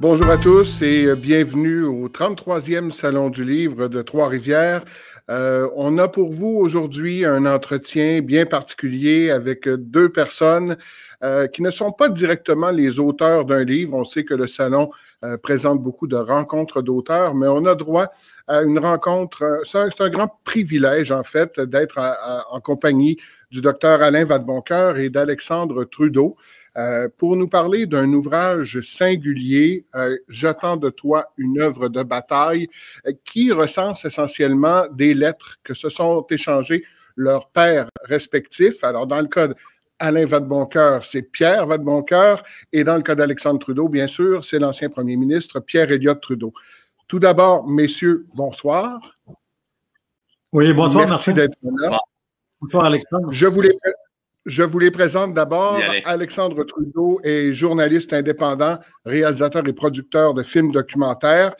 Bonjour à tous et bienvenue au 33e Salon du Livre de Trois-Rivières. On a pour vous aujourd'hui un entretien bien particulier avec deux personnes qui ne sont pas directement les auteurs d'un livre. On sait que le Salon présente beaucoup de rencontres d'auteurs, mais on a droit à une rencontre. C'est un grand privilège, en fait, d'être en compagnie du docteur Alain Vadeboncoeur et d'Alexandre Trudeau. Pour nous parler d'un ouvrage singulier, J'attends de toi une œuvre de bataille, qui recense essentiellement des lettres que se sont échangées leurs pères respectifs. Alors, dans le cas d'Alain Vadeboncoeur, c'est Pierre Vadeboncoeur, et dans le cas d'Alexandre Trudeau, bien sûr, c'est l'ancien premier ministre Pierre Elliott Trudeau. Tout d'abord, messieurs, bonsoir. Oui, bonsoir, Merci Martin. d'être là. Bonsoir. Bonsoir, Alexandre. Je vous les présente d'abord. Alexandre Trudeau est journaliste indépendant, réalisateur et producteur de films documentaires.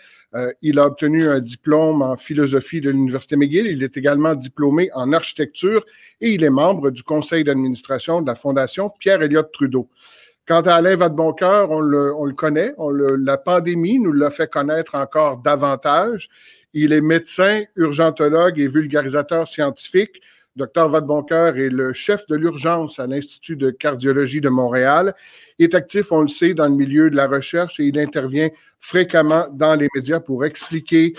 Il a obtenu un diplôme en philosophie de l'Université McGill. Il est également diplômé en architecture et il est membre du conseil d'administration de la Fondation Pierre Elliott Trudeau. Quant à Alain Vadeboncoeur, on le connaît. La pandémie nous l'a fait connaître encore davantage. Il est médecin, urgentologue et vulgarisateur scientifique. Dr Vadeboncoeur est le chef de l'urgence à l'Institut de cardiologie de Montréal. Il est actif, on le sait, dans le milieu de la recherche et il intervient fréquemment dans les médias pour expliquer,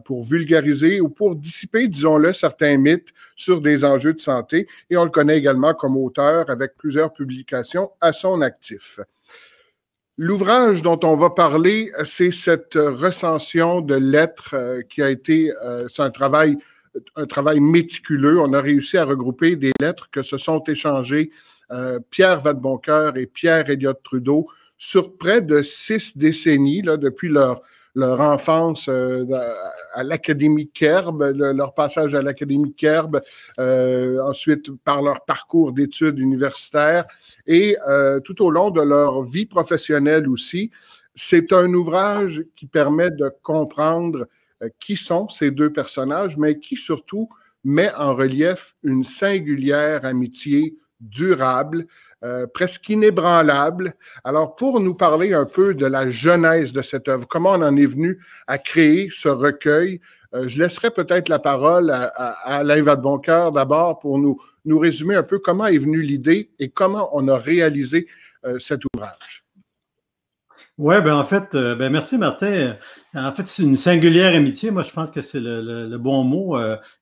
pour vulgariser ou pour dissiper, disons-le, certains mythes sur des enjeux de santé. Et on le connaît également comme auteur avec plusieurs publications à son actif. L'ouvrage dont on va parler, c'est cette recension de lettres qui a été, c'est un travail méticuleux. On a réussi à regrouper des lettres que se sont échangées Pierre Vadeboncoeur et Pierre Elliott Trudeau sur près de 6 décennies, là, depuis leur enfance à l'Académie Kerb, leur passage à l'Académie Kerb, ensuite par leur parcours d'études universitaires et tout au long de leur vie professionnelle aussi. C'est un ouvrage qui permet de comprendre qui sont ces deux personnages, mais qui surtout met en relief une singulière amitié durable, presque inébranlable. Alors, pour nous parler un peu de la genèse de cette œuvre, comment on en est venu à créer ce recueil, je laisserai peut-être la parole à Alain Vadeboncoeur d'abord pour nous résumer un peu comment est venue l'idée et comment on a réalisé cet ouvrage. Oui, ben en fait, merci Martin. En fait, c'est une singulière amitié. Moi, je pense que c'est le bon mot.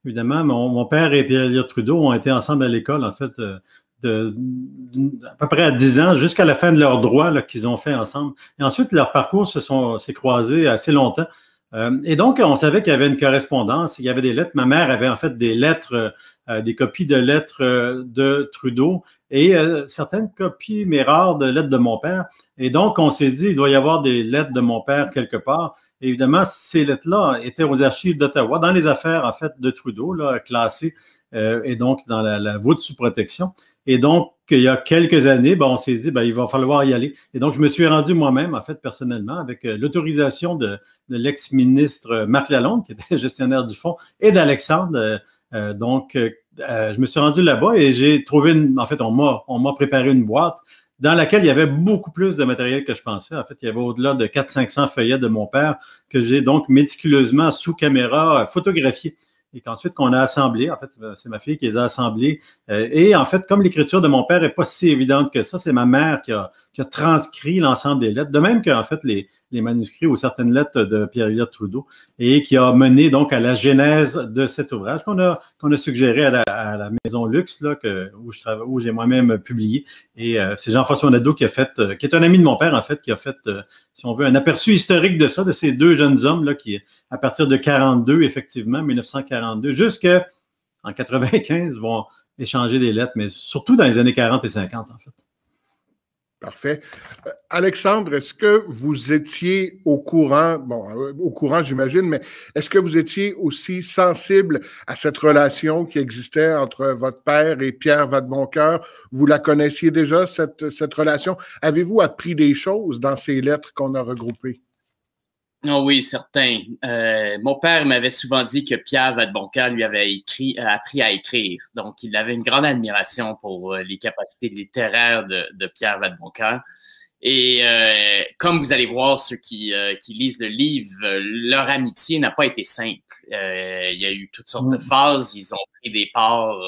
Évidemment, mon père et Pierre Elliott Trudeau ont été ensemble à l'école, en fait, à peu près à 10 ans, jusqu'à la fin de leur droit qu'ils ont fait ensemble. Et ensuite, leur parcours s'est croisé assez longtemps. Et donc, on savait qu'il y avait une correspondance, il y avait des lettres. Ma mère avait en fait des lettres, des copies de lettres de Trudeau et certaines copies, mais rares, de lettres de mon père. Et donc, on s'est dit, il doit y avoir des lettres de mon père quelque part. Et évidemment, ces lettres-là étaient aux archives d'Ottawa, dans les affaires, en fait, de Trudeau, là, classées, et donc dans la voûte sous protection. Et donc, il y a quelques années, on s'est dit, il va falloir y aller. Et donc, je me suis rendu moi-même, en fait, personnellement, avec l'autorisation de l'ex-ministre Marc Lalonde, qui était gestionnaire du fonds, et d'Alexandre. Je me suis rendu là-bas et j'ai trouvé, on m'a préparé une boîte dans laquelle il y avait beaucoup plus de matériel que je pensais. En fait, il y avait au-delà de 400-500 feuillets de mon père que j'ai donc méticuleusement sous caméra photographiés et qu'ensuite qu'on a assemblé. En fait, c'est ma fille qui les a assemblés. Et en fait, comme l'écriture de mon père n'est pas si évidente que ça, c'est ma mère qui a transcrit l'ensemble des lettres, de même qu'en fait les manuscrits ou certaines lettres de Pierre Elliott Trudeau, et qui a mené donc à la genèse de cet ouvrage qu'on a suggéré à la Maison Luxe, là, où j'ai moi-même publié. Et c'est Jean-François Nadeau qui est un ami de mon père, en fait, qui a fait, si on veut, un aperçu historique de ça, de ces deux jeunes hommes, là, qui, à partir de 42, effectivement, 1942, jusqu'en 95, vont échanger des lettres, mais surtout dans les années 40 et 50, en fait. Parfait. Alexandre, est-ce que vous étiez au courant, au courant j'imagine, mais est-ce que vous étiez aussi sensible à cette relation qui existait entre votre père et Pierre Vadeboncoeur? Vous la connaissiez déjà, cette relation? Avez-vous appris des choses dans ces lettres qu'on a regroupées? Oh oui, certain. Mon père m'avait souvent dit que Pierre Vadeboncoeur lui avait appris à écrire. Donc, il avait une grande admiration pour les capacités littéraires de Pierre Vadeboncoeur. Et comme vous allez voir, ceux qui lisent le livre, leur amitié n'a pas été simple. Il y a eu toutes sortes de phases. Ils ont pris des parts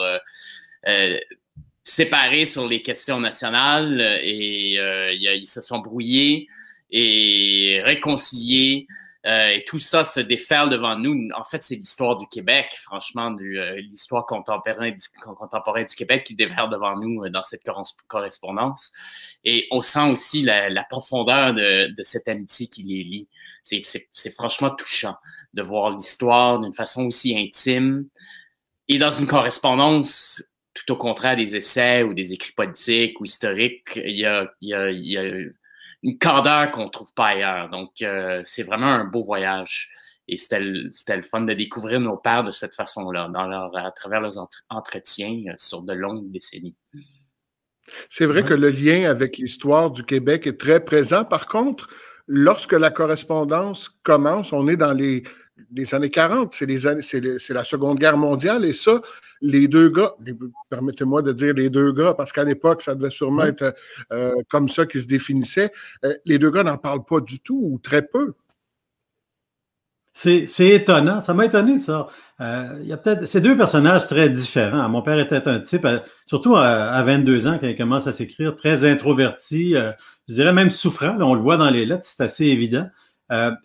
séparés sur les questions nationales et ils se sont brouillés et réconciliés. Et tout ça se déferle devant nous. En fait, c'est l'histoire du Québec, franchement, l'histoire contemporaine du Québec qui déferle devant nous dans cette correspondance. Et on sent aussi la profondeur de cette amitié qui les lie. C'est franchement touchant de voir l'histoire d'une façon aussi intime. Et dans une correspondance, tout au contraire des essais ou des écrits politiques ou historiques, il y a une candeur qu'on ne trouve pas ailleurs. Donc, c'est vraiment un beau voyage. Et c'était le fun de découvrir nos pères de cette façon-là, à travers leurs entretiens sur de longues décennies. C'est vrai que le lien avec l'histoire du Québec est très présent. Par contre, lorsque la correspondance commence, on est dans les années 40, c'est la Seconde Guerre mondiale, et ça, les deux gars, permettez-moi de dire les deux gars, parce qu'à l'époque, ça devait sûrement être comme ça qu'ils se définissaient, les deux gars n'en parlent pas du tout, ou très peu. C'est étonnant, ça m'a étonné ça. Il y a peut-être ces deux personnages très différents. Mon père était un type, surtout à 22 ans, quand il commence à s'écrire, très introverti, je dirais même souffrant. Là, on le voit dans les lettres, c'est assez évident.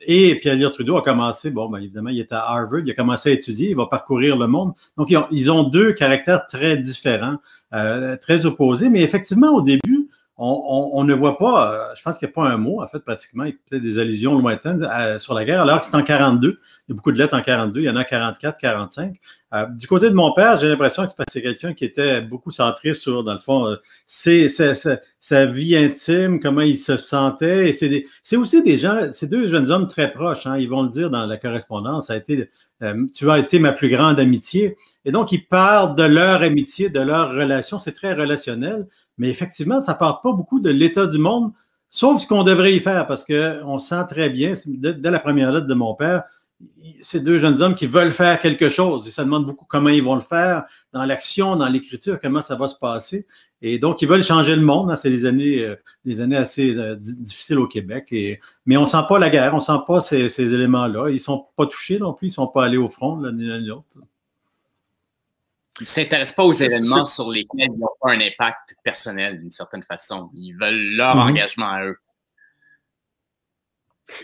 Et Pierre-Éliott Trudeau a commencé, évidemment, il est à Harvard, il a commencé à étudier, il va parcourir le monde. Donc, ils ont deux caractères très différents, très opposés, mais effectivement, au début, on ne voit pas, je pense qu'il n'y a pas un mot, en fait, pratiquement, il y a peut-être des allusions lointaines sur la guerre, alors que c'est en 42. Il y a beaucoup de lettres en 42, il y en a 44, 45. Du côté de mon père, j'ai l'impression que c'est quelqu'un qui était beaucoup centré sur, dans le fond, sa vie intime, comment il se sentait. Et c'est aussi des gens, ces deux jeunes hommes très proches, hein, ils vont le dire dans la correspondance, ça a été, tu as été ma plus grande amitié. Et donc, ils parlent de leur amitié, de leur relation, c'est très relationnel. Mais effectivement, ça ne parle pas beaucoup de l'état du monde, sauf ce qu'on devrait y faire, parce qu'on sent très bien, dès la première lettre de mon père, ces deux jeunes hommes qui veulent faire quelque chose. Et ça demande beaucoup comment ils vont le faire, dans l'action, dans l'écriture, comment ça va se passer. Et donc, ils veulent changer le monde. Hein, c'est des années assez difficiles au Québec. Mais on ne sent pas la guerre, on ne sent pas ces éléments-là. Ils ne sont pas touchés non plus, ils ne sont pas allés au front, ni l'un ni l'autre. Ils ne s'intéressent pas aux événements sur lesquels ils n'ont pas un impact personnel d'une certaine façon. Ils veulent leur engagement à eux.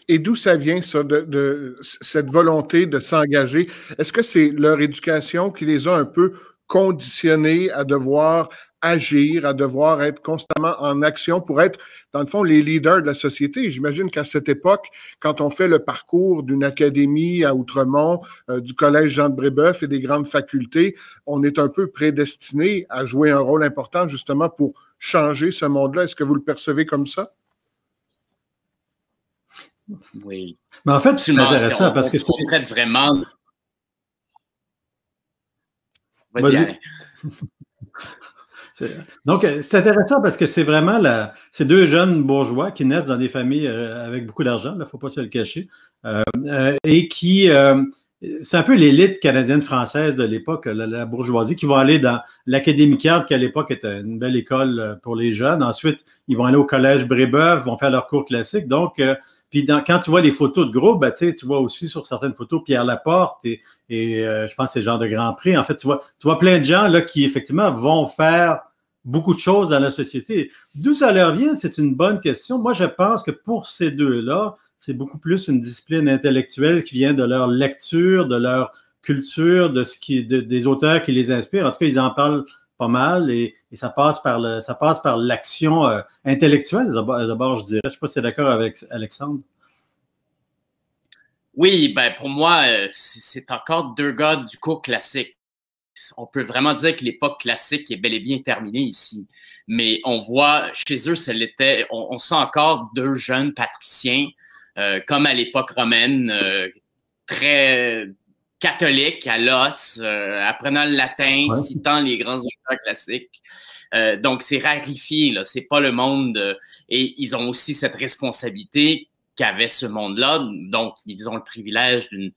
Et d'où ça vient, ça, de cette volonté de s'engager? Est-ce que c'est leur éducation qui les a un peu conditionnés à devoir agir, à devoir être constamment en action pour être, dans le fond, les leaders de la société? J'imagine qu'à cette époque, quand on fait le parcours d'une académie à Outremont, du collège Jean de Brébeuf et des grandes facultés, on est un peu prédestiné à jouer un rôle important justement pour changer ce monde-là. Est-ce que vous le percevez comme ça? Oui. Mais en fait, c'est intéressant parce que on traite vraiment. Vas-y. Donc, c'est intéressant parce que c'est vraiment ces deux jeunes bourgeois qui naissent dans des familles avec beaucoup d'argent, il ne faut pas se le cacher, et qui, c'est un peu l'élite canadienne-française de l'époque, la bourgeoisie, qui vont aller dans l'Académie Card, qui à l'époque était une belle école pour les jeunes. Ensuite, ils vont aller au collège Brébeuf, vont faire leurs cours classiques. Donc, puis quand tu vois les photos de groupe, ben, tu vois aussi sur certaines photos Pierre Laporte et je pense que c'est le genre de Grand Prix. En fait, tu vois plein de gens là, qui, effectivement, vont faire beaucoup de choses dans la société. D'où ça leur vient? C'est une bonne question. Moi, je pense que pour ces deux-là, c'est beaucoup plus une discipline intellectuelle qui vient de leur lecture, de leur culture, des auteurs qui les inspirent. En tout cas, ils en parlent pas mal et ça passe par l'action intellectuelle. D'abord, je dirais. Je ne sais pas si tu es d'accord avec Alexandre. Oui, ben pour moi, c'est encore deux gars du cours classique. On peut vraiment dire que l'époque classique est bel et bien terminée ici. Mais on voit, chez eux, on sent encore deux jeunes patriciens, comme à l'époque romaine, très catholiques à l'os, apprenant le latin, citant les grands auteurs classiques. Donc, c'est rarifié, là. C'est pas le monde. Et ils ont aussi cette responsabilité qu'avait ce monde-là. Donc, ils ont le privilège d'une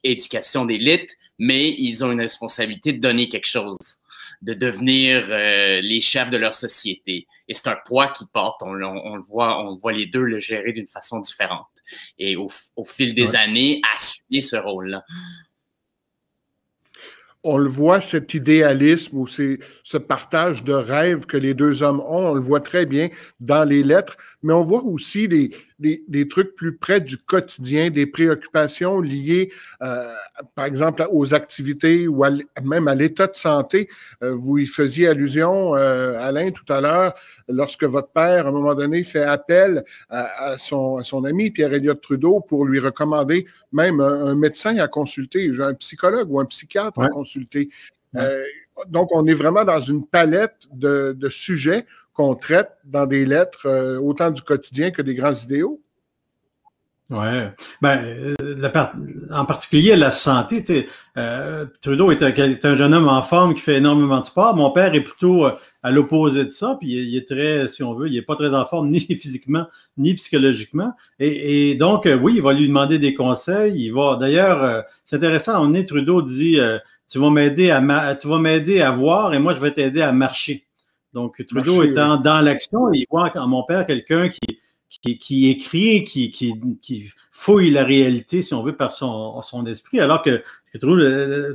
éducation d'élite, mais ils ont une responsabilité de donner quelque chose. de devenir les chefs de leur société. Et c'est un poids qu'ils portent. On le voit les deux le gérer d'une façon différente. Et au fil des années, assumer ce rôle-là. On le voit, cet idéalisme ou ce partage de rêves que les deux hommes ont, on le voit très bien dans les lettres, mais on voit aussi des trucs plus près du quotidien, des préoccupations liées, par exemple, aux activités ou même à l'état de santé. Vous y faisiez allusion, Alain, tout à l'heure, lorsque votre père, à un moment donné, fait appel à son ami Pierre-Éliott Trudeau pour lui recommander même un médecin à consulter, un psychologue ou un psychiatre à consulter. Donc, on est vraiment dans une palette de sujets qu'on traite dans des lettres, autant du quotidien que des grands idéaux. Oui. En particulier la santé. Trudeau est un jeune homme en forme qui fait énormément de sport. Mon père est plutôt à l'opposé de ça, puis il est très, si on veut, il est pas très en forme ni physiquement ni psychologiquement. Et donc, oui, il va lui demander des conseils. Il va, d'ailleurs, c'est intéressant. Trudeau dit, tu vas m'aider à voir et moi je vais t'aider à marcher. Donc, Trudeau étant dans l'action, il voit en mon père quelqu'un qui écrit, qui fouille la réalité, si on veut, par son esprit, alors que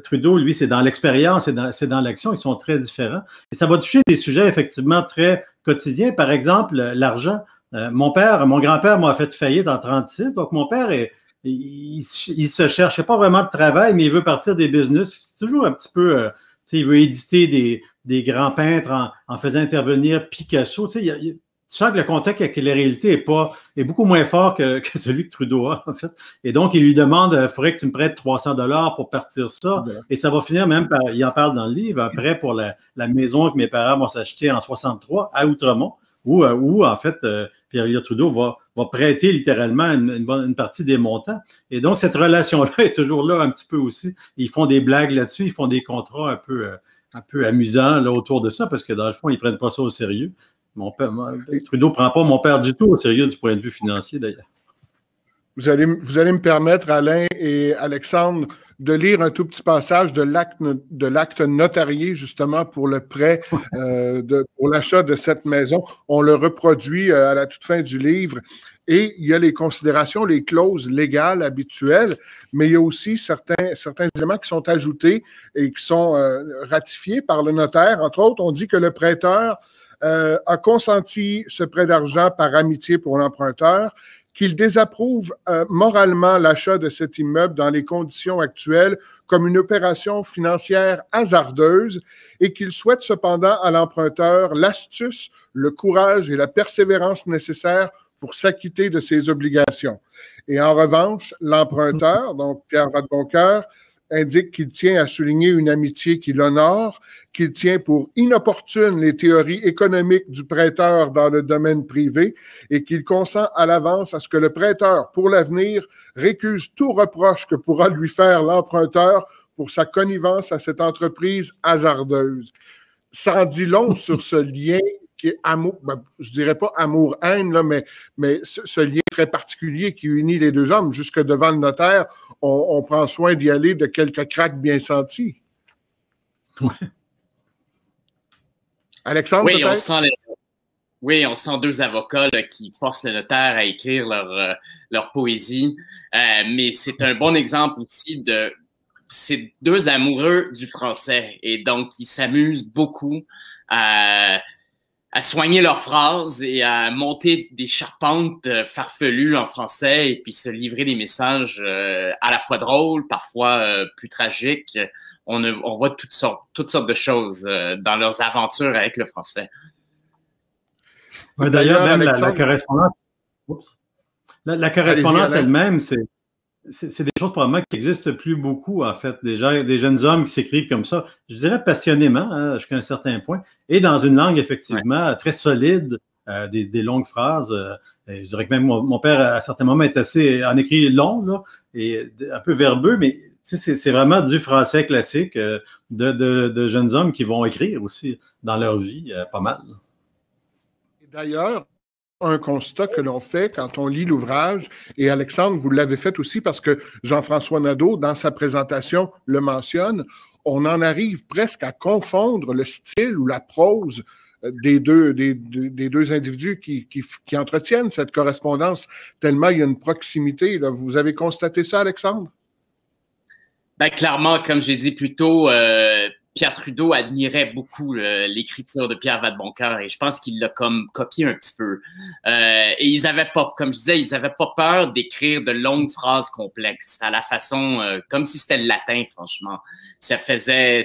Trudeau, lui, c'est dans l'expérience, c'est dans l'action, ils sont très différents. Et ça va toucher des sujets effectivement très quotidiens. Par exemple, l'argent. Mon grand-père m'a fait faillite en 1936, donc mon père il se cherchait pas vraiment de travail, mais il veut partir des business. C'est toujours un petit peu, il veut éditer des grands peintres en faisant intervenir Picasso. Tu sens que le contact avec la réalité est beaucoup moins fort que celui que Trudeau a, en fait. Et donc, il lui demande, il faudrait que tu me prêtes 300$ pour partir ça. Et ça va finir même par, il en parle dans le livre, après pour la maison que mes parents vont s'acheter en 63 à Outremont, où en fait, Pierre-Éliott Trudeau va prêter littéralement une partie des montants. Et donc, cette relation-là est toujours là un petit peu aussi. Ils font des blagues là-dessus, ils font des contrats un peu amusants là, autour de ça, parce que dans le fond, ils ne prennent pas ça au sérieux. Trudeau ne prend pas mon père du tout au sérieux du point de vue financier, d'ailleurs. Vous allez me permettre, Alain et Alexandre, de lire un tout petit passage de l'acte notarié, justement, pour le prêt, pour l'achat de cette maison. On le reproduit à la toute fin du livre. Et il y a les considérations, les clauses légales habituelles, mais il y a aussi certains éléments qui sont ajoutés et qui sont ratifiés par le notaire. Entre autres, on dit que le prêteur a consenti ce prêt d'argent par amitié pour l'emprunteur, qu'il désapprouve moralement l'achat de cet immeuble dans les conditions actuelles comme une opération financière hasardeuse et qu'il souhaite cependant à l'emprunteur l'astuce, le courage et la persévérance nécessaires pour s'acquitter de ses obligations. Et en revanche, l'emprunteur, donc Pierre Vadeboncoeur, indique qu'il tient à souligner une amitié qui l'honore, qu'il tient pour inopportunes les théories économiques du prêteur dans le domaine privé et qu'il consent à l'avance à ce que le prêteur, pour l'avenir, récuse tout reproche que pourra lui faire l'emprunteur pour sa connivence à cette entreprise hasardeuse. Ça en dit long sur ce lien qui est amour, je dirais pas amour-haine, là, mais ce lien très particulier qui unit les deux hommes. Jusque devant le notaire, on prend soin d'y aller de quelques craques bien sentis. Ouais. Alexandre, oui, on sent deux avocats là, qui forcent le notaire à écrire leur poésie. Mais c'est un bon exemple aussi de ces deux amoureux du français. Et donc, ils s'amusent beaucoup à soigner leurs phrases et à monter des charpentes farfelues en français et puis se livrer des messages à la fois drôles, parfois plus tragiques. On voit toutes sortes de choses dans leurs aventures avec le français. Ouais, d'ailleurs, même la correspondance, la correspondance elle-même, c'est des choses probablement qui n'existent plus beaucoup, en fait. Des jeunes hommes qui s'écrivent comme ça, je dirais passionnément, jusqu'à un certain point, et dans une langue, effectivement, très solide, des longues phrases. Je dirais que même mon père, à certains moments, en écrit long, là, et un peu verbeux, mais c'est vraiment du français classique de jeunes hommes qui vont écrire aussi dans leur vie, pas mal. D'ailleurs, un constat que l'on fait quand on lit l'ouvrage, et Alexandre, vous l'avez fait aussi parce que Jean-François Nadeau, dans sa présentation, le mentionne, on en arrive presque à confondre le style ou la prose des deux individus qui entretiennent cette correspondance, tellement il y a une proximité. Là. Vous avez constaté ça, Alexandre? Ben, clairement, comme j'ai dit plus tôt, Pierre Trudeau admirait beaucoup l'écriture de Pierre Vadeboncoeur et je pense qu'il l'a comme copié un petit peu. Et ils avaient pas, comme je disais, ils avaient pas peur d'écrire de longues phrases complexes à la façon, comme si c'était le latin, franchement. Ça faisait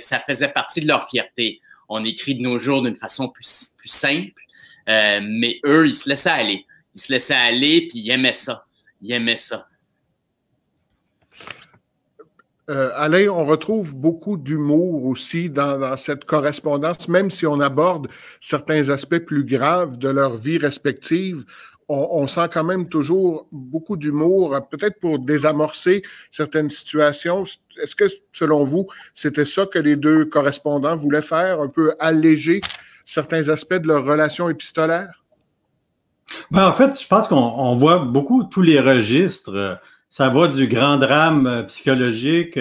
partie de leur fierté. On écrit de nos jours d'une façon plus simple, mais eux, ils se laissaient aller. Ils se laissaient aller puis ils aimaient ça. Ils aimaient ça. Alain, on retrouve beaucoup d'humour aussi dans cette correspondance, même si on aborde certains aspects plus graves de leur vie respective. On sent quand même toujours beaucoup d'humour, peut-être pour désamorcer certaines situations. Est-ce que, selon vous, c'était ça que les deux correspondants voulaient faire, un peu alléger certains aspects de leur relation épistolaire? Ben, en fait, je pense qu'on voit beaucoup tous les registres. Ça va du grand drame psychologique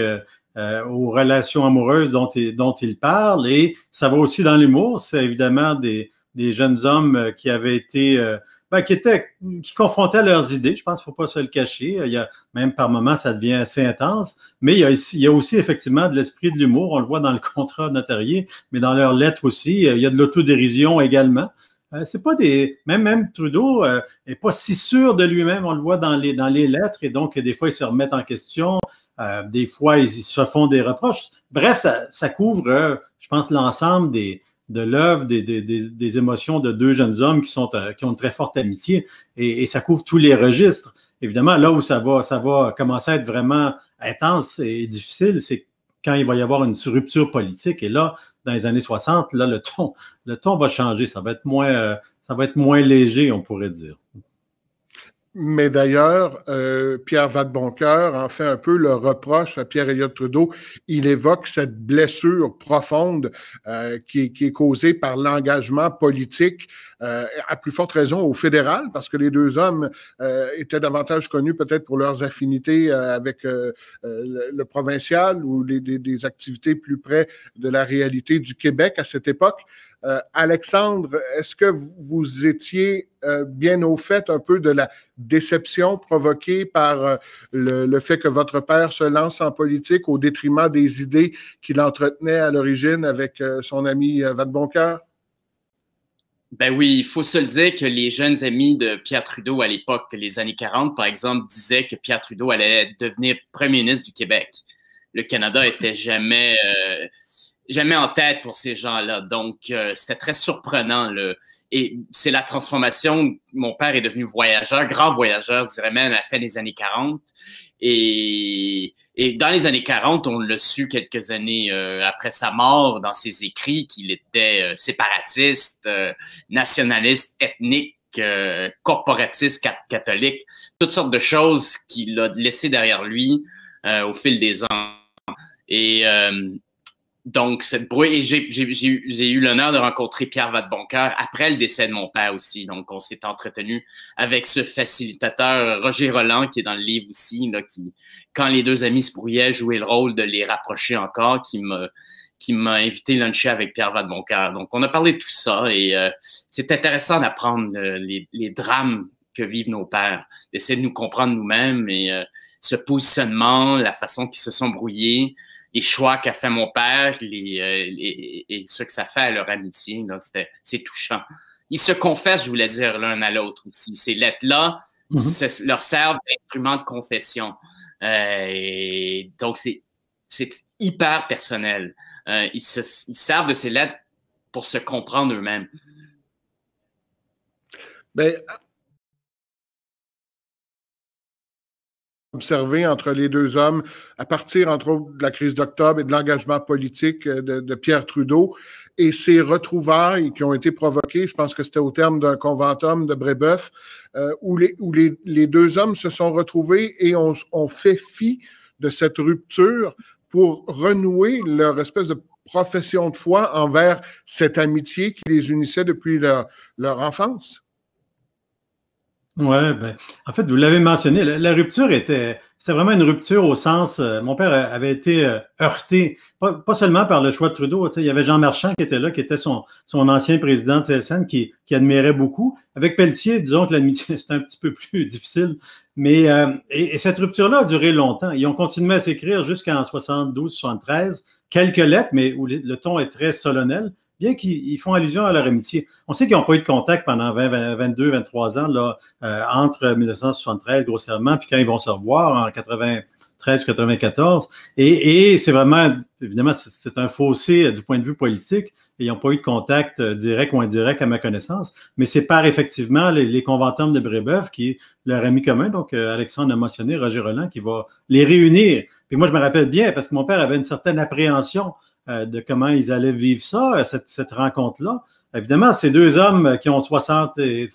aux relations amoureuses dont il parle, et ça va aussi dans l'humour. C'est évidemment des jeunes hommes qui avaient été, qui confrontaient leurs idées. Je pense qu'il ne faut pas se le cacher. Il y a, même par moments, ça devient assez intense. Mais il y a aussi effectivement de l'esprit de l'humour. On le voit dans le contrat notarié, mais dans leurs lettres aussi. Il y a de l'autodérision également. C'est pas des. Même Trudeau est pas si sûr de lui-même, on le voit dans les lettres, et donc des fois ils se remettent en question, des fois ils se font des reproches. Bref, ça couvre, je pense, l'ensemble de l'œuvre, des émotions de deux jeunes hommes qui ont une très forte amitié, et ça couvre tous les registres. Évidemment, là où ça va commencer à être vraiment intense et difficile, c'est quand il va y avoir une rupture politique, et là, dans les années 60, là, le ton va changer. Ça va être moins léger, on pourrait dire. Mais d'ailleurs, Pierre Vadeboncoeur en fait un peu le reproche à Pierre Elliott Trudeau. Il évoque cette blessure profonde qui est causée par l'engagement politique, à plus forte raison au fédéral, parce que les deux hommes étaient davantage connus peut-être pour leurs affinités avec le provincial ou des activités plus près de la réalité du Québec à cette époque. Alexandre, est-ce que vous étiez bien au fait un peu de la déception provoquée par le fait que votre père se lance en politique au détriment des idées qu'il entretenait à l'origine avec son ami Vadeboncoeur? Ben oui, il faut se le dire que les jeunes amis de Pierre Trudeau à l'époque, les années 40, par exemple, disaient que Pierre Trudeau allait devenir premier ministre du Québec. Le Canada était jamais en tête pour ces gens-là. Donc, c'était très surprenant. Et c'est la transformation. Mon père est devenu voyageur, grand voyageur, je dirais même, à la fin des années 40. Et dans les années 40, on l'a su quelques années après sa mort dans ses écrits qu'il était séparatiste, nationaliste, ethnique, corporatiste, catholique, toutes sortes de choses qu'il a laissées derrière lui au fil des ans. Et donc, cette brouille, et j'ai eu l'honneur de rencontrer Pierre Vadeboncoeur après le décès de mon père aussi. Donc, on s'est entretenu avec ce facilitateur, Roger Roland, qui est dans le livre aussi, là, qui, quand les deux amis se brouillaient, jouait le rôle de les rapprocher encore, qui m'a invité luncher avec Pierre Vadeboncoeur. Donc, on a parlé de tout ça, et c'est intéressant d'apprendre les drames que vivent nos pères, d'essayer de nous comprendre nous-mêmes, et ce positionnement, la façon qu'ils se sont brouillés, les choix qu'a fait mon père et ce que ça fait à leur amitié, là, c'est touchant. Ils se confessent, je voulais dire, l'un à l'autre aussi. Ces lettres-là leur servent d'instrument de confession. Et donc, c'est hyper personnel. Ils servent de ces lettres pour se comprendre eux-mêmes. Ben, observé entre les deux hommes à partir, entre autres, de la crise d'octobre et de l'engagement politique de Pierre Trudeau et ces retrouvailles qui ont été provoquées, je pense que c'était au terme d'un conventum de Brébeuf, où les deux hommes se sont retrouvés et ont fait fi de cette rupture pour renouer leur espèce de profession de foi envers cette amitié qui les unissait depuis leur enfance. Ouais, ben, en fait, vous l'avez mentionné, la rupture c'était vraiment une rupture au sens, mon père avait été heurté, pas seulement par le choix de Trudeau, il y avait Jean Marchand qui était là, qui était son ancien président de CSN, qui admirait beaucoup. Avec Pelletier, disons que l'amitié, c'était un petit peu plus difficile, mais et cette rupture-là a duré longtemps. Ils ont continué à s'écrire jusqu'en 72-73, quelques lettres, mais où le ton est très solennel, bien qu'ils font allusion à leur amitié. On sait qu'ils n'ont pas eu de contact pendant 22, 23 ans, là, entre 1973, grossièrement, puis quand ils vont se revoir en 93-94. Et c'est vraiment, évidemment, c'est un fossé du point de vue politique. Ils n'ont pas eu de contact direct ou indirect à ma connaissance, mais c'est par effectivement les conventums de Brébeuf, qui est leur ami commun, donc Alexandre a mentionné, Roger Roland, qui va les réunir. Puis moi, je me rappelle bien, parce que mon père avait une certaine appréhension de comment ils allaient vivre ça, cette rencontre-là. Évidemment, ces deux hommes qui ont 73,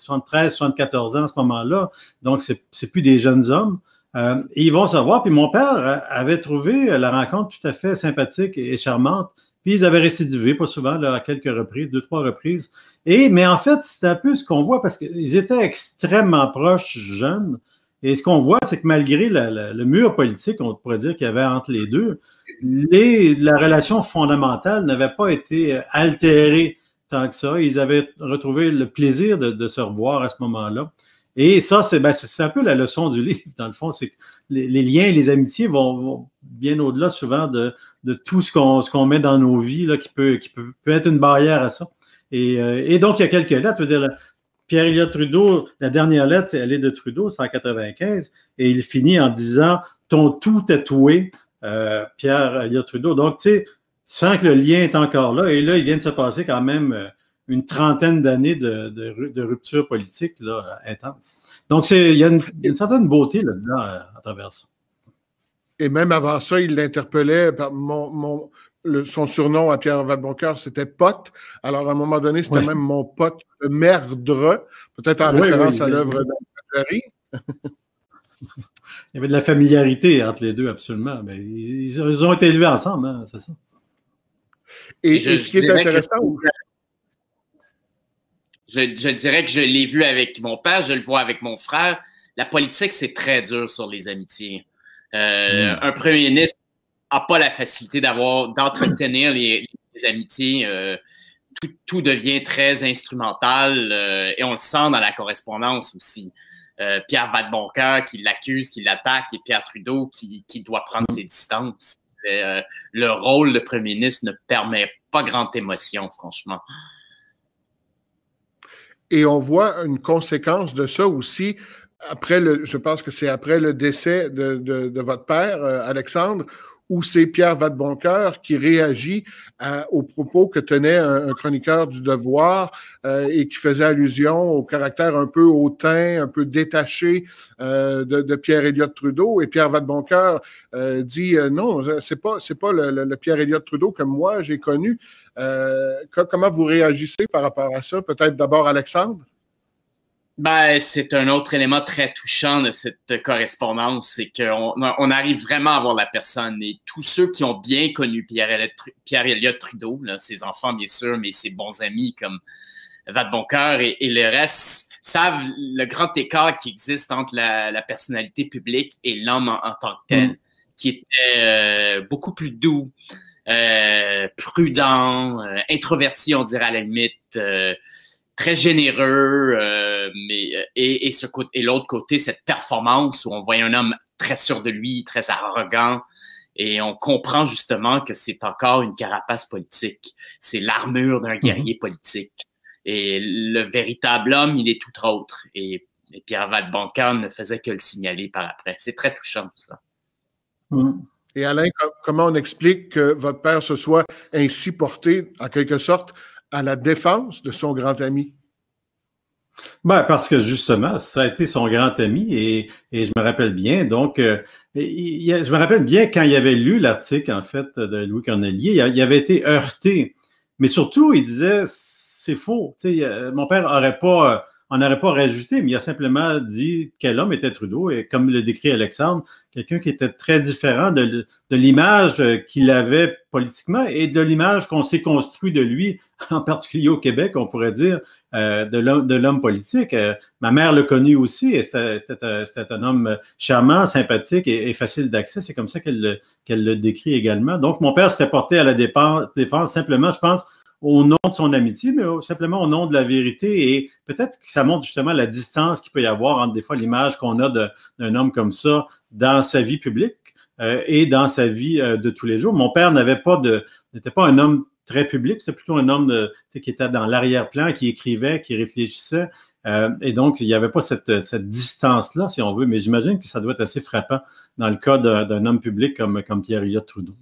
74 ans à ce moment-là, donc c'est plus des jeunes hommes. Et ils vont se voir. Puis mon père avait trouvé la rencontre tout à fait sympathique et charmante. Puis ils avaient récidivé, pas souvent, là, à quelques reprises, 2-3 reprises. Mais en fait, c'est un peu ce qu'on voit parce qu'ils étaient extrêmement proches, jeunes. Et ce qu'on voit, c'est que malgré le mur politique, on pourrait dire qu'il y avait entre les deux, la relation fondamentale n'avait pas été altérée tant que ça. Ils avaient retrouvé le plaisir de se revoir à ce moment-là. Et ça, c'est un peu la leçon du livre, dans le fond, c'est que les liens et les amitiés vont bien au-delà souvent de tout ce qu'on met dans nos vies, là, qui peut être une barrière à ça. Et donc, il y a quelques lettres. Je veux dire, Pierre Elliott Trudeau, la dernière lettre, elle est de Trudeau, c'est en 95, et il finit en disant « Ton tout tatoué, Pierre Elliott Trudeau ». Donc, tu sens que le lien est encore là, et là, il vient de se passer quand même une trentaine d'années de rupture politique là, intense. Donc, il y a une certaine beauté là-dedans à travers ça. Et même avant ça, il l'interpellait par son surnom à Pierre Vadeboncoeur, c'était Pote. Alors, à un moment donné, c'était même mon pote de merdre, peut-être en référence à l'œuvre d'Harry. Il y avait de la familiarité entre les deux, absolument. Mais ils ont été élevés ensemble, hein, c'est ça. Et ce qui est intéressant... Je dirais que je l'ai vu avec mon père, je le vois avec mon frère. La politique, c'est très dur sur les amitiés. Un premier ministre n'a pas la facilité d'entretenir les amitiés. Tout devient très instrumental et on le sent dans la correspondance aussi. Pierre Vadeboncoeur qui l'accuse, qui l'attaque, et Pierre Trudeau qui doit prendre ses distances. Le rôle de premier ministre ne permet pas grande émotion, franchement. Et on voit une conséquence de ça aussi je pense que c'est après le décès de votre père, Alexandre, où c'est Pierre Vadeboncoeur qui réagit aux propos que tenait un chroniqueur du Devoir et qui faisait allusion au caractère un peu hautain, un peu détaché de Pierre Elliott Trudeau. Et Pierre Vadeboncoeur dit non, c'est pas le Pierre Elliott Trudeau que moi j'ai connu. Comment vous réagissez par rapport à ça? Peut-être d'abord Alexandre? C'est un autre élément très touchant de cette correspondance, c'est qu'on arrive vraiment à voir la personne. Et tous ceux qui ont bien connu Pierre Elliott Trudeau, là, ses enfants bien sûr, mais ses bons amis comme Vadeboncoeur et le reste, savent le grand écart qui existe entre la personnalité publique et l'homme en tant que tel, qui était beaucoup plus doux, prudent, introverti, on dirait à la limite, très généreux, et l'autre côté, cette performance où on voit un homme très sûr de lui, très arrogant, et on comprend justement que c'est encore une carapace politique. C'est l'armure d'un guerrier politique. Et le véritable homme, il est tout autre. Et Pierre Vadeboncoeur ne faisait que le signaler par après. C'est très touchant tout ça. Et Alain, comment on explique que votre père se soit ainsi porté, en quelque sorte, à la défense de son grand ami? Parce que justement, ça a été son grand ami et je me rappelle bien, donc, je me rappelle bien quand il avait lu l'article, en fait, de Louis Cornelier, il avait été heurté. Mais surtout, il disait, c'est faux. Mon père on n'aurait pas rajouté, mais il a simplement dit quel homme était Trudeau, et comme le décrit Alexandre, quelqu'un qui était très différent de l'image qu'il avait politiquement et de l'image qu'on s'est construit de lui, en particulier au Québec, on pourrait dire, de l'homme politique. Ma mère l'a connu aussi, et c'était un homme charmant, sympathique et facile d'accès. C'est comme ça qu'elle le décrit également. Donc, mon père s'était porté à la défense simplement, je pense, au nom de son amitié, mais simplement au nom de la vérité. Et peut-être que ça montre justement la distance qu'il peut y avoir entre des fois l'image qu'on a d'un homme comme ça dans sa vie publique et dans sa vie de tous les jours. Mon père n'était pas un homme très public, c'était plutôt un homme qui était dans l'arrière-plan, qui écrivait, qui réfléchissait. Et donc, il n'y avait pas cette distance-là, si on veut, mais j'imagine que ça doit être assez frappant dans le cas d'un homme public comme Pierre Elliott Trudeau.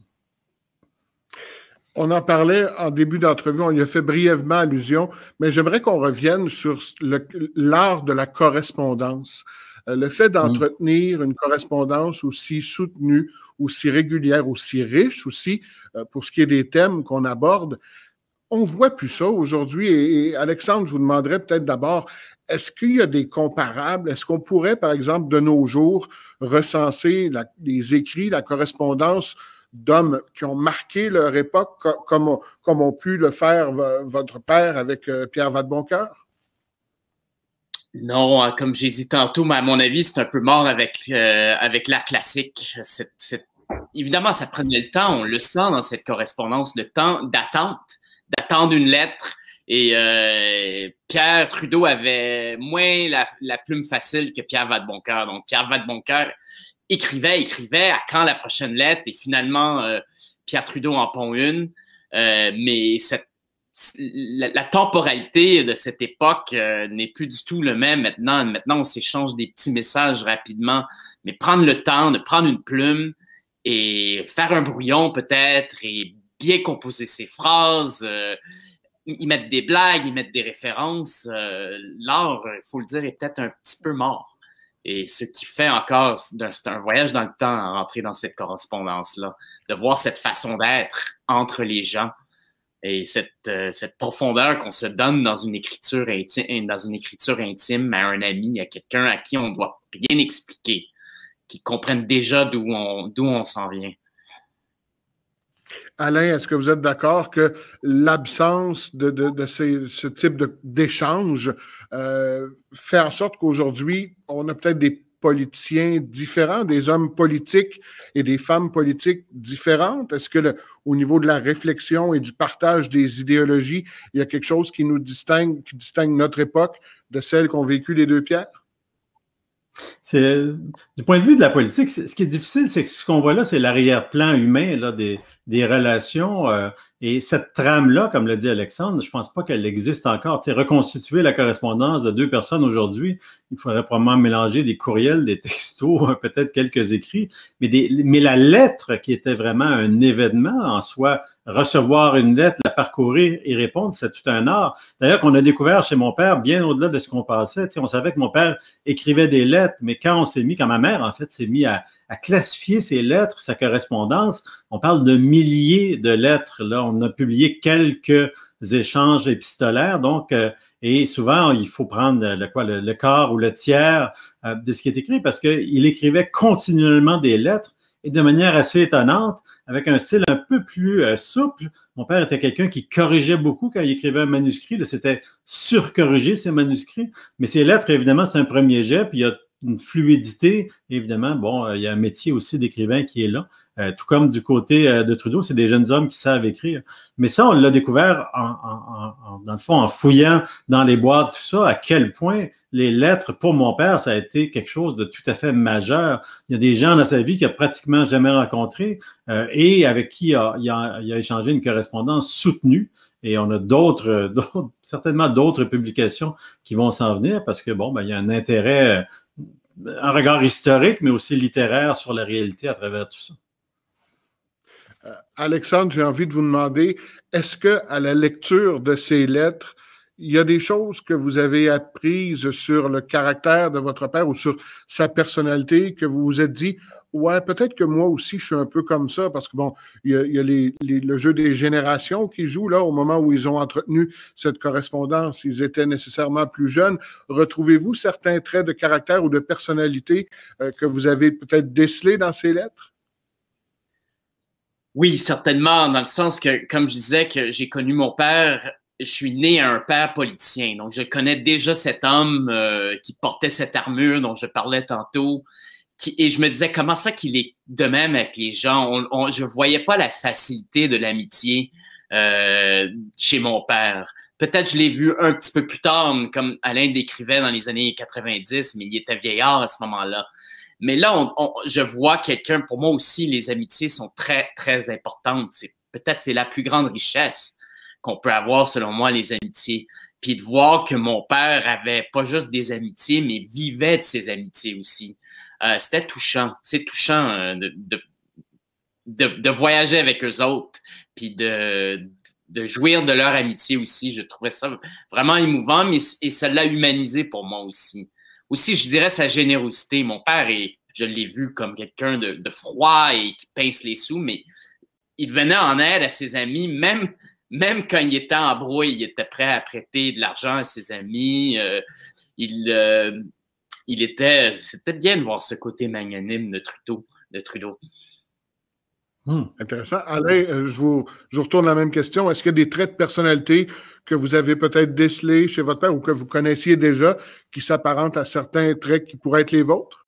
On en parlait en début d'entrevue, on y a fait brièvement allusion, mais j'aimerais qu'on revienne sur l'art de la correspondance. Le fait d'entretenir une correspondance aussi soutenue, aussi régulière, aussi riche aussi, pour ce qui est des thèmes qu'on aborde, on ne voit plus ça aujourd'hui. Et Alexandre, je vous demanderais peut-être d'abord, est-ce qu'il y a des comparables? Est-ce qu'on pourrait, par exemple, de nos jours, recenser les écrits, la correspondance d'hommes qui ont marqué leur époque, comme ont pu le faire votre père avec Pierre Vadeboncoeur? Non, comme j'ai dit tantôt, à mon avis, c'est un peu mort avec l'art classique. Évidemment, ça prenait le temps, on le sent dans cette correspondance, le temps d'attendre une lettre. Et Pierre Trudeau avait moins la plume facile que Pierre Vadeboncoeur. Donc, Pierre Vadeboncoeur écrivait à quand la prochaine lettre, et finalement, Pierre Trudeau en pond une. Mais la temporalité de cette époque n'est plus du tout le même maintenant. Maintenant, on s'échange des petits messages rapidement, mais prendre le temps de prendre une plume et faire un brouillon peut-être et bien composer ses phrases, y mettre des blagues, y mettre des références. L'art, il faut le dire, est peut-être un petit peu mort. Et ce qui fait encore, c'est un voyage dans le temps à rentrer dans cette correspondance-là, de voir cette façon d'être entre les gens et cette profondeur qu'on se donne dans une écriture intime à un ami, à quelqu'un à qui on ne doit rien expliquer, qui comprenne déjà d'où on s'en vient. Alain, est-ce que vous êtes d'accord que l'absence de ce type d'échange fait en sorte qu'aujourd'hui, on a peut-être des politiciens différents, des hommes politiques et des femmes politiques différentes? Est-ce que au niveau de la réflexion et du partage des idéologies, il y a quelque chose qui nous distingue, qui distingue notre époque de celle qu'ont vécu les deux Pierres? Du point de vue de la politique, ce qui est difficile, c'est que ce qu'on voit là, c'est l'arrière-plan humain là, des relations. Et cette trame-là, comme l'a dit Alexandre, je pense pas qu'elle existe encore. Tu sais, reconstituer la correspondance de deux personnes aujourd'hui, il faudrait probablement mélanger des courriels, des textos, peut-être quelques écrits, mais la lettre qui était vraiment un événement en soi, recevoir une lettre, la parcourir et répondre, c'est tout un art. D'ailleurs, qu'on a découvert chez mon père, bien au-delà de ce qu'on pensait. Tu sais, on savait que mon père écrivait des lettres, mais quand ma mère, en fait, s'est mis à classifier ses lettres, sa correspondance, on parle de milliers de lettres. Là, on a publié quelques échanges épistolaires, donc, et souvent, il faut prendre le quart ou le tiers de ce qui est écrit, parce qu'il écrivait continuellement des lettres, et de manière assez étonnante, avec un style un peu plus souple. Mon père était quelqu'un qui corrigeait beaucoup quand il écrivait un manuscrit. C'était surcorriger ses manuscrits. Mais ses lettres, évidemment, c'est un premier jet, puis il y a une fluidité. Évidemment, bon, il y a un métier aussi d'écrivain qui est là. Tout comme du côté de Trudeau, c'est des jeunes hommes qui savent écrire. Mais ça, on l'a découvert dans le fond, en fouillant dans les boîtes, tout ça, à quel point les lettres, pour mon père, ça a été quelque chose de tout à fait majeur. Il y a des gens dans sa vie qu'il n'a pratiquement jamais rencontrés et avec qui il a échangé une correspondance soutenue. Et on a certainement d'autres publications qui vont s'en venir parce que, bon, il y a un intérêt, un regard historique, mais aussi littéraire sur la réalité à travers tout ça. Alexandre, j'ai envie de vous demander, est-ce qu'à la lecture de ces lettres, il y a des choses que vous avez apprises sur le caractère de votre père ou sur sa personnalité que vous vous êtes dit, Ouais, peut-être que moi aussi, je suis un peu comme ça, parce que bon, il y a le jeu des générations qui joue là, au moment où ils ont entretenu cette correspondance. Ils étaient nécessairement plus jeunes. Retrouvez-vous certains traits de caractère ou de personnalité que vous avez peut-être décelés dans ces lettres? Oui, certainement, dans le sens que, comme je disais, que j'ai connu mon père, je suis né à un père politicien, donc je connais déjà cet homme qui portait cette armure dont je parlais tantôt. Et je me disais, comment ça qu'il est de même avec les gens? Je voyais pas la facilité de l'amitié chez mon père. Peut-être je l'ai vu un petit peu plus tard, comme Alain décrivait dans les années 90, mais il était vieillard à ce moment-là. Mais là, je vois quelqu'un, pour moi aussi, les amitiés sont très, très importantes. Peut-être c'est la plus grande richesse qu'on peut avoir, selon moi, les amitiés. Puis de voir que mon père avait pas juste des amitiés, mais vivait de ses amitiés aussi. C'était touchant. C'est touchant de voyager avec eux autres, puis de jouir de leur amitié aussi. Je trouvais ça vraiment émouvant, et ça l'a humanisé pour moi aussi. Aussi, je dirais sa générosité. Mon père, je l'ai vu comme quelqu'un de froid et qui pince les sous, mais il venait en aide à ses amis, même quand il était en brouille, il était prêt à prêter de l'argent à ses amis. C'était bien de voir ce côté magnanime de Trudeau. Intéressant. Alain, je vous retourne la même question. Est-ce qu'il y a des traits de personnalité que vous avez peut-être décelés chez votre père ou que vous connaissiez déjà qui s'apparentent à certains traits qui pourraient être les vôtres?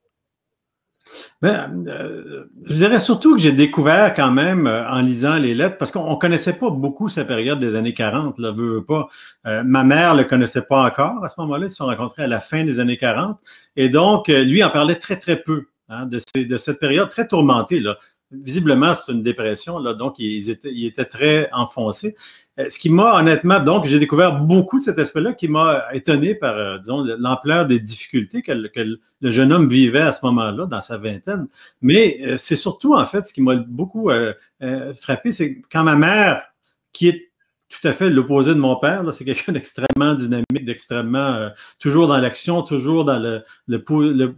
Je dirais surtout que j'ai découvert quand même en lisant les lettres, parce qu'on connaissait pas beaucoup sa période des années 40, là, veux pas. Ma mère le connaissait pas encore à ce moment-là, ils se sont rencontrés à la fin des années 40, et donc lui en parlait très très peu de cette période très tourmentée là. Visiblement, c'est une dépression, là, donc il était très enfoncé. Ce qui m'a honnêtement, donc j'ai découvert beaucoup de cet aspect-là qui m'a étonné par, disons, l'ampleur des difficultés que le jeune homme vivait à ce moment-là, dans sa vingtaine. Mais c'est surtout, en fait, ce qui m'a beaucoup frappé, c'est quand ma mère, qui est tout à fait l'opposé de mon père, là, c'est quelqu'un d'extrêmement dynamique, d'extrêmement toujours dans l'action, toujours dans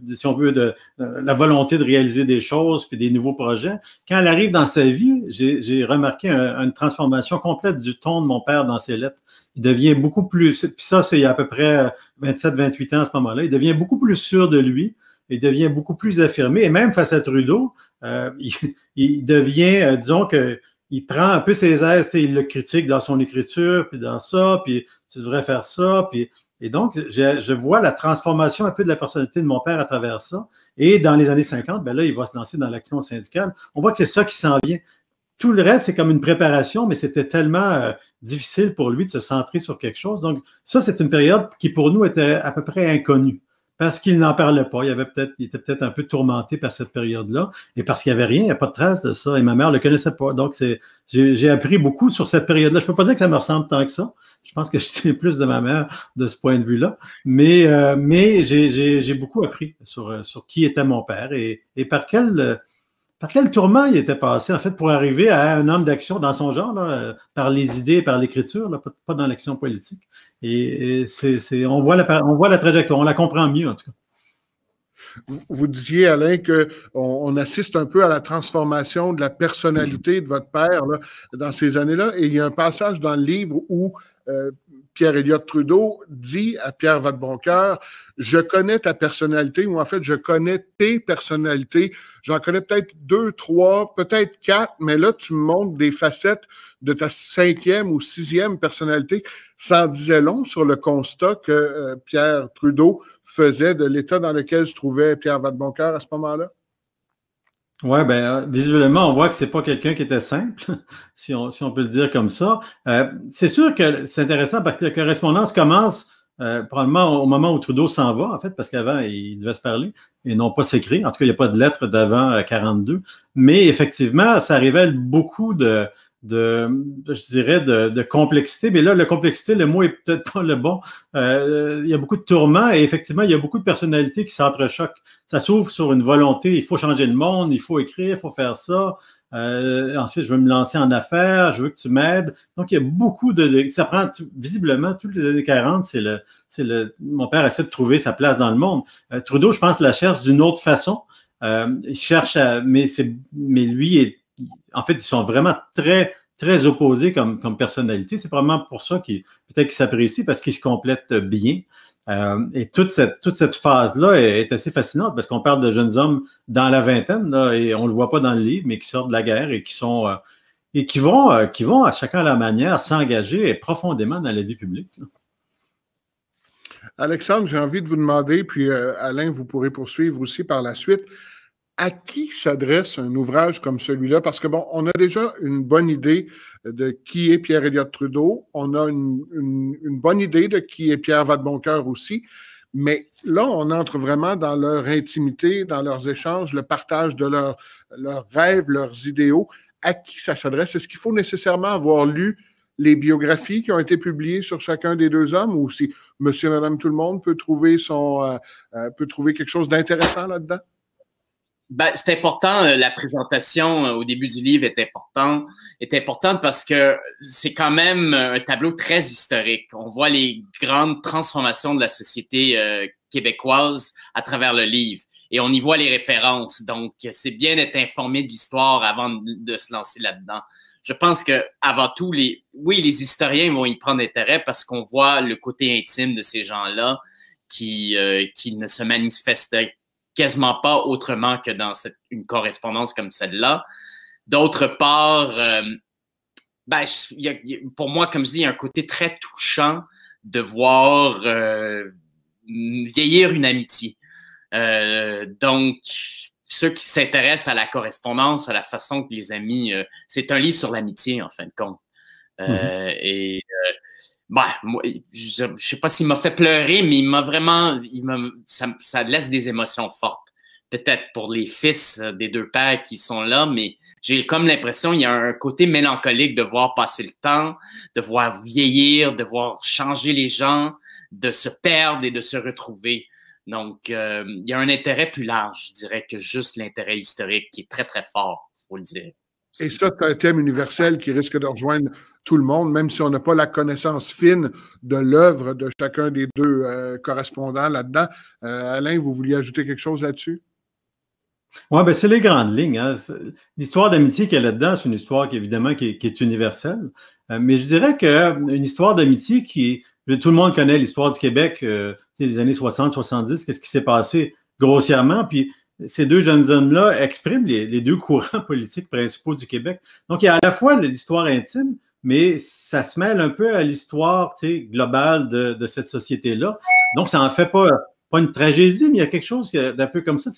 si on veut, la volonté de réaliser des choses puis des nouveaux projets. Quand elle arrive dans sa vie, j'ai remarqué une transformation complète du ton de mon père dans ses lettres. Il devient beaucoup plus, puis ça, c'est il y a à peu près 27-28 ans à ce moment-là, il devient beaucoup plus sûr de lui, il devient beaucoup plus affirmé, et même face à Trudeau, il devient, disons que il prend un peu ses aises, il le critique dans son écriture, puis dans ça, puis tu devrais faire ça, puis et donc je vois la transformation un peu de la personnalité de mon père à travers ça. Et dans les années 50, ben là, il va se lancer dans l'action syndicale. On voit que c'est ça qui s'en vient. Tout le reste, c'est comme une préparation, mais c'était tellement difficile pour lui de se centrer sur quelque chose. Donc, ça, c'est une période qui, pour nous, était à peu près inconnue. Parce qu'il n'en parlait pas. Il était peut-être un peu tourmenté par cette période-là. Et parce qu'il n'y avait rien, il n'y a pas de trace de ça. Et ma mère ne le connaissait pas. Donc, j'ai appris beaucoup sur cette période-là. Je ne peux pas dire que ça me ressemble tant que ça. Je pense que je tiens plus de ma mère de ce point de vue-là. Mais j'ai beaucoup appris sur qui était mon père et par quel tourment il était passé, en fait, pour arriver à un homme d'action dans son genre, là, par les idées, par l'écriture, là, pas dans l'action politique. Et on voit la trajectoire, on la comprend mieux, en tout cas. Vous disiez, Alain, qu'on assiste un peu à la transformation de la personnalité de votre père là, dans ces années-là. Et il y a un passage dans le livre où Pierre Elliott Trudeau dit à Pierre Vadeboncoeur, je connais ta personnalité, ou en fait, je connais tes personnalités. J'en connais peut-être 2, 3, peut-être 4, mais là, tu me montres des facettes de ta 5e ou 6e personnalité. Ça en disait long sur le constat que Pierre Trudeau faisait de l'état dans lequel se trouvait Pierre Vadeboncoeur à ce moment-là. Oui, ben visiblement, on voit que c'est pas quelqu'un qui était simple, si on peut le dire comme ça. C'est sûr que c'est intéressant parce que la correspondance commence probablement au moment où Trudeau s'en va, en fait, parce qu'avant, il devait se parler et non pas s'écrire. En tout cas, il n'y a pas de lettre d'avant 42. Mais effectivement, ça révèle beaucoup je dirais, de complexité. Mais là, la complexité, le mot est peut-être pas le bon. Il y a beaucoup de tourments et effectivement, il y a beaucoup de personnalités qui s'entrechoquent. Ça s'ouvre sur une volonté, il faut changer le monde, il faut écrire, il faut faire ça. Ensuite, je veux me lancer en affaires, je veux que tu m'aides. Donc, il y a beaucoup ça prend, visiblement, toutes les années 40, mon père essaie de trouver sa place dans le monde. Trudeau, je pense, la cherche d'une autre façon. Il cherche mais lui, en fait, ils sont vraiment très, très opposés comme personnalité. C'est probablement pour ça peut-être qu'ils s'apprécient parce qu'ils se complètent bien. Et toute cette phase-là est assez fascinante parce qu'on parle de jeunes hommes dans la vingtaine, là, et on le voit pas dans le livre, mais qui sortent de la guerre et qui vont à chacun à leur manière s'engager profondément dans la vie publique, là. Alexandre, j'ai envie de vous demander, puis Alain, vous pourrez poursuivre aussi par la suite, à qui s'adresse un ouvrage comme celui-là? Parce que, bon, on a déjà une bonne idée de qui est Pierre Elliott Trudeau. On a une bonne idée de qui est Pierre Vadeboncoeur aussi. Mais là, on entre vraiment dans leur intimité, dans leurs échanges, le partage de leurs rêves, leurs idéaux. À qui ça s'adresse? Est-ce qu'il faut nécessairement avoir lu les biographies qui ont été publiées sur chacun des deux hommes ou si monsieur, madame, tout le monde peut trouver quelque chose d'intéressant là-dedans? Ben, c'est important, la présentation au début du livre est importante parce que c'est quand même un tableau très historique. On voit les grandes transformations de la société québécoise à travers le livre et on y voit les références. Donc, c'est bien d'être informé de l'histoire avant de se lancer là-dedans. Je pense que avant tout, les historiens vont y prendre intérêt parce qu'on voit le côté intime de ces gens-là qui ne se manifestent quasiment pas autrement que dans une correspondance comme celle-là. D'autre part, pour moi, comme je dis, il y a un côté très touchant de voir vieillir une amitié. Donc, ceux qui s'intéressent à la correspondance, à la façon que les amis... c'est un livre sur l'amitié, en fin de compte. Moi, je sais pas s'il m'a fait pleurer, mais ça laisse des émotions fortes. Peut-être pour les fils des deux pères qui sont là, mais j'ai comme l'impression qu'il y a un côté mélancolique de voir passer le temps, de voir vieillir, de voir changer les gens, de se perdre et de se retrouver. Donc, il y a un intérêt plus large, je dirais, que juste l'intérêt historique qui est très, très fort, il faut le dire. Et ça, c'est un thème universel qui risque de rejoindre tout le monde, même si on n'a pas la connaissance fine de l'œuvre de chacun des deux correspondants là-dedans. Alain, vous vouliez ajouter quelque chose là-dessus? Oui, ben c'est les grandes lignes, hein. L'histoire d'amitié qu'il y a là-dedans, c'est une histoire qui, évidemment, qui est universelle. Mais je dirais qu'une histoire d'amitié tout le monde connaît l'histoire du Québec des années 60-70, qu'est-ce qui s'est passé grossièrement, puis ces deux jeunes hommes-là expriment les deux courants politiques principaux du Québec. Donc, il y a à la fois l'histoire intime, mais ça se mêle un peu à l'histoire globale de cette société-là. Donc, ça en fait pas une tragédie, mais il y a quelque chose d'un peu comme ça.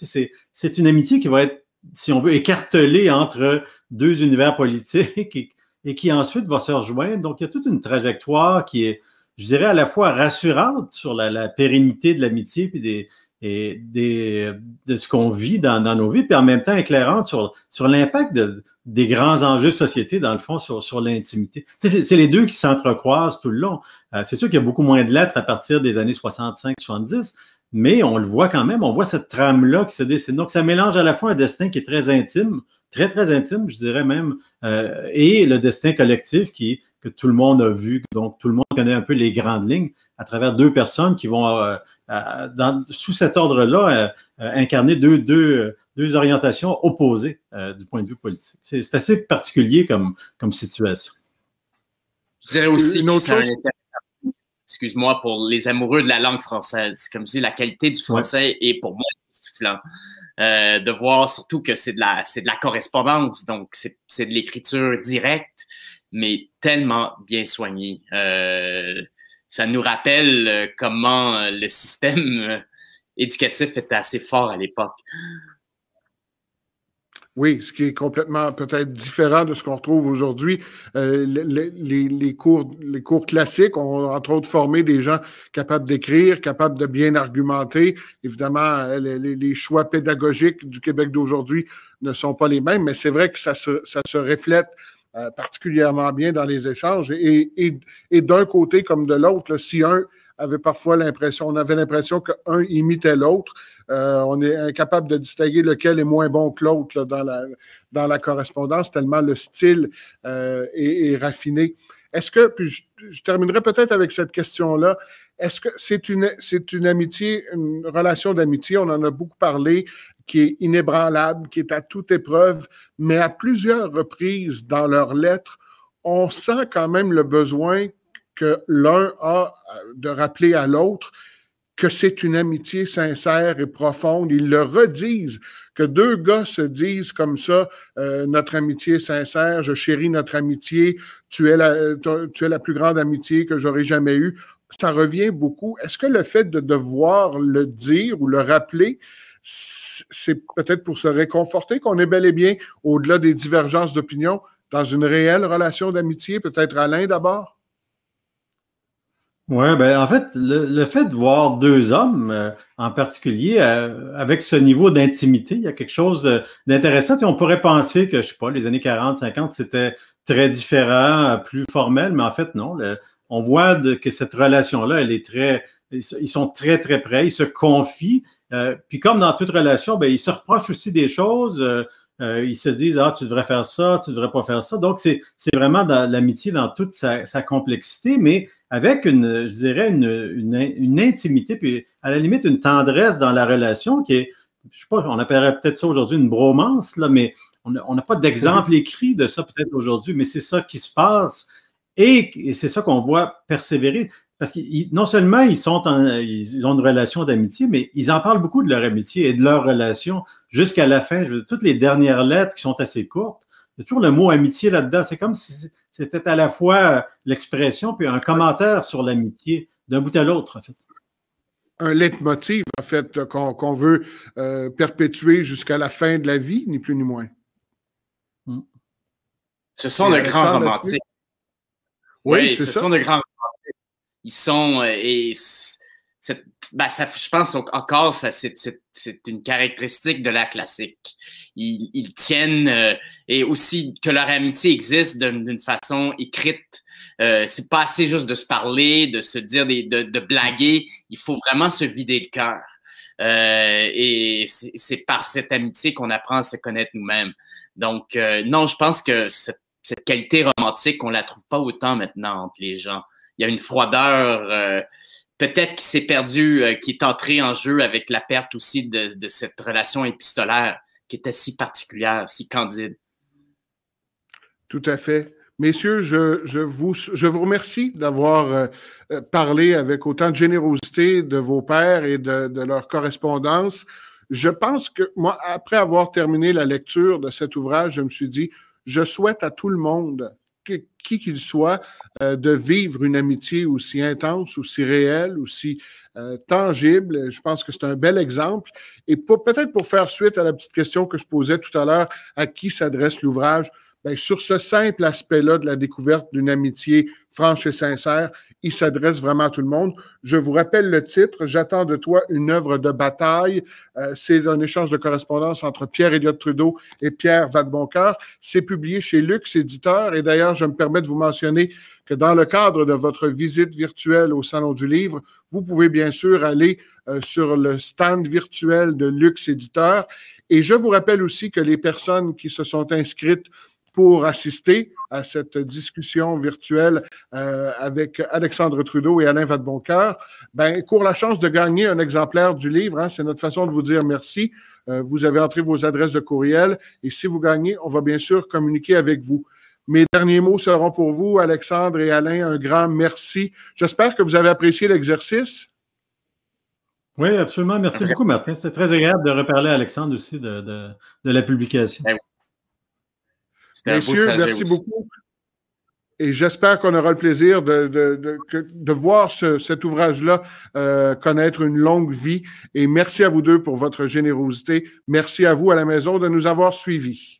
C'est une amitié qui va être, si on veut, écartelée entre deux univers politiques et qui ensuite va se rejoindre. Donc, il y a toute une trajectoire qui est, je dirais, à la fois rassurante sur la pérennité de l'amitié et de ce qu'on vit dans nos vies, puis en même temps éclairante sur l'impact des grands enjeux de société, dans le fond, sur l'intimité. C'est les deux qui s'entrecroisent tout le long. C'est sûr qu'il y a beaucoup moins de lettres à partir des années 65-70, mais on le voit quand même, on voit cette trame-là qui se dessine. Donc, ça mélange à la fois un destin qui est très intime, très, très intime, je dirais même, et le destin collectif que tout le monde a vu. Donc, tout le monde connaît un peu les grandes lignes à travers deux personnes qui vont, sous cet ordre-là, incarner deux orientations opposées du point de vue politique. C'est assez particulier comme situation. Je dirais aussi que ça a un intérêt, excuse-moi, pour les amoureux de la langue française. Comme je dis, la qualité du français est pour moi soufflant. De voir surtout que c'est de la correspondance, donc c'est de l'écriture directe, mais tellement bien soignée. Ça nous rappelle comment le système éducatif était assez fort à l'époque. Oui, ce qui est complètement peut-être différent de ce qu'on retrouve aujourd'hui. Les cours classiques ont entre autres formé des gens capables d'écrire, capables de bien argumenter. Évidemment, les choix pédagogiques du Québec d'aujourd'hui ne sont pas les mêmes, mais c'est vrai que ça se reflète particulièrement bien dans les échanges. Et d'un côté comme de l'autre, si un avait parfois on avait l'impression qu'un imitait l'autre, on est incapable de distinguer lequel est moins bon que l'autre dans la correspondance, tellement le style est raffiné. Est-ce que, puis je terminerai peut-être avec cette question-là, est-ce que c'est une amitié, une relation d'amitié, on en a beaucoup parlé, qui est inébranlable, qui est à toute épreuve, mais à plusieurs reprises dans leurs lettres, on sent quand même le besoin que l'un a de rappeler à l'autre que c'est une amitié sincère et profonde. Ils le redisent, que deux gars se disent comme ça, notre amitié est sincère, je chéris notre amitié, tu es la plus grande amitié que j'aurais jamais eue. Ça revient beaucoup. Est-ce que le fait de devoir le dire ou le rappeler, c'est peut-être pour se réconforter qu'on est bel et bien, au-delà des divergences d'opinion, dans une réelle relation d'amitié? Peut-être Alain d'abord? Oui, ben en fait, le fait de voir deux hommes en particulier avec ce niveau d'intimité, il y a quelque chose d'intéressant. Tu sais, on pourrait penser que, je sais pas, les années 40, 50, c'était très différent, plus formel, mais en fait, non. On voit que cette relation-là, elle est ils sont très, très près, ils se confient. Puis comme dans toute relation, ben, ils se reprochent aussi des choses. Ils se disent, ah, tu devrais faire ça, tu devrais pas faire ça. Donc, c'est vraiment dans l'amitié dans toute sa complexité, mais avec je dirais, une intimité, puis à la limite, une tendresse dans la relation qui est, je sais pas, on appellerait peut-être ça aujourd'hui une bromance, là, mais on n'a pas d'exemple écrit de ça peut-être aujourd'hui, mais c'est ça qui se passe et c'est ça qu'on voit persévérer. Parce que non seulement ils ont une relation d'amitié, mais ils en parlent beaucoup de leur amitié et de leur relation jusqu'à la fin. Toutes les dernières lettres qui sont assez courtes, il y a toujours le mot amitié là-dedans. C'est comme si c'était à la fois l'expression puis un commentaire sur l'amitié d'un bout à l'autre, en fait. Un leitmotiv, en fait, qu'on veut perpétuer jusqu'à la fin de la vie, ni plus ni moins. Ce sont de grands romantiques. Oui, ce sont de grands romantiques. Ils sont je pense encore c'est une caractéristique de la classique. Ils tiennent et aussi que leur amitié existe d'une façon écrite. C'est pas assez juste de se parler, de se dire de blaguer. Il faut vraiment se vider le cœur. Et c'est par cette amitié qu'on apprend à se connaître nous-mêmes. Donc non, je pense que cette qualité romantique, on la trouve pas autant maintenant entre les gens. Il y a une froideur peut-être qui s'est perdue, qui est entrée en jeu avec la perte aussi de cette relation épistolaire qui était si particulière, si candide. Tout à fait. Messieurs, je vous remercie d'avoir parlé avec autant de générosité de vos pères et de leur correspondance. Je pense que moi, après avoir terminé la lecture de cet ouvrage, je me suis dit, je souhaite à tout le monde, qui qu'il soit, de vivre une amitié aussi intense, aussi réelle, aussi tangible. Je pense que c'est un bel exemple. Et peut-être pour faire suite à la petite question que je posais tout à l'heure, à qui s'adresse l'ouvrage, bien, sur ce simple aspect-là de la découverte d'une amitié franche et sincère, il s'adresse vraiment à tout le monde. Je vous rappelle le titre, « J'attends de toi une œuvre de bataille ». C'est un échange de correspondance entre Pierre Elliott Trudeau et Pierre Vadeboncoeur. C'est publié chez Lux Éditeur. Et d'ailleurs, je me permets de vous mentionner que dans le cadre de votre visite virtuelle au Salon du Livre, vous pouvez bien sûr aller sur le stand virtuel de Lux Éditeur. Et je vous rappelle aussi que les personnes qui se sont inscrites pour assister à cette discussion virtuelle avec Alexandre Trudeau et Alain Vadeboncoeur, ben, courent la chance de gagner un exemplaire du livre. Hein, c'est notre façon de vous dire merci. Vous avez entré vos adresses de courriel et si vous gagnez, on va bien sûr communiquer avec vous. Mes derniers mots seront pour vous, Alexandre et Alain. Un grand merci. J'espère que vous avez apprécié l'exercice. Oui, absolument. Merci beaucoup, Martin. C'était très agréable de reparler à Alexandre aussi de la publication. Messieurs, merci beaucoup. Et j'espère qu'on aura le plaisir de voir cet ouvrage-là connaître une longue vie. Et merci à vous deux pour votre générosité. Merci à vous à la maison de nous avoir suivis.